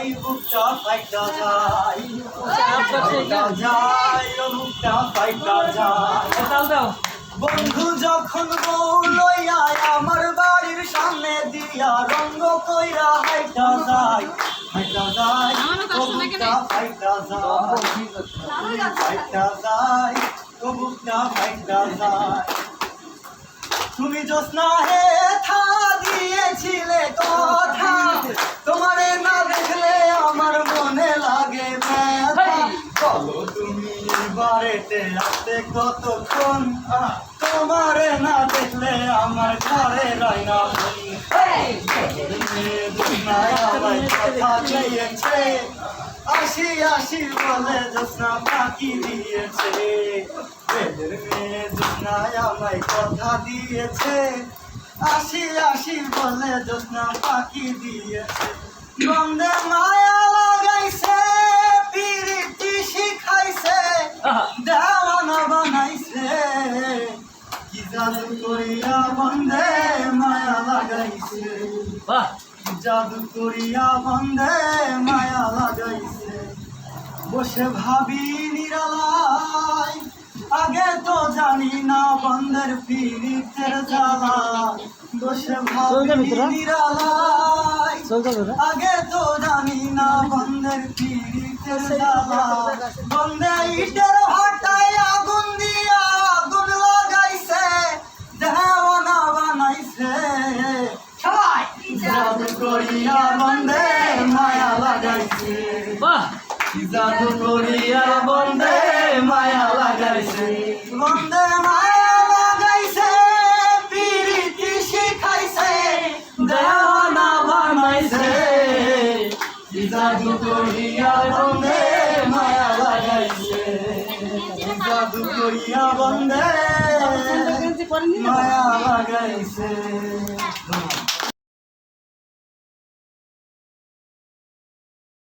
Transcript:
যায় বুকটা ফাইটা যায় ফাইটা যায় ও বুকটা ফাইটা যায় বন্ধু যখন বউ লইয়া আমার বাড়ির সামনে দিয়া রঙ্গ কইরা হাইটা যায় ও বুকটা ফাইটা যায় ফাইটা যায় ও বুকটা ফাইটা যায় তুমি জ্যোৎস্না হে থা দিয়েছিলে কথা তোমারে না দেখলে আমার মনে লাগে ব্যথা বলো তুমি বাড়িতে আসতে কতক্ষণ তোমারে না দেখলে আমার ঘরে রয় না আমায় কথা দিয়েছে আসি আসি বলে জ্যোৎস্না ফাঁকি দিয়েছে মেয়ে জ্যোৎস্নায় আমায় কথা দিয়েছে আসি আসি বলে জ্যোৎস্না ফাঁকি দিয়েছে বন্দে মায়া লাগাইছে পিরিতি শিখাইছে দেওয়ানা বানাইছে কি জাদু করিয়া বন্দে মায়া লাগাইছে জাদু করিয়া বন্দে মায়া লাগাইছে বসে ভাবি নিরালায় আগে তো জানি না বন্ধের পিরিতের জ্বালা বসে ভাবি নিরালায় আগে তো জানি না বন্ধের পিরিতের জ্বালা বন্ধে ইটের ভাটায় আগুন দিয়া আগুন লাগাইছে দেওয়ানা বানাইছে সবাই জাদু করিয়া বন্ধে মায়া লাগাইছে জাদু করিয়া বন্ধে মায়া লাগাইছে বন্ধে মায়া লাগাইছে পিরিতি শিখাইছে দেওয়ানা বানাইছে জাদু করিয়া বন্ধে মায়া লাগাইছে জাদু করিয়া বন্ধে মায়া লাগাইছে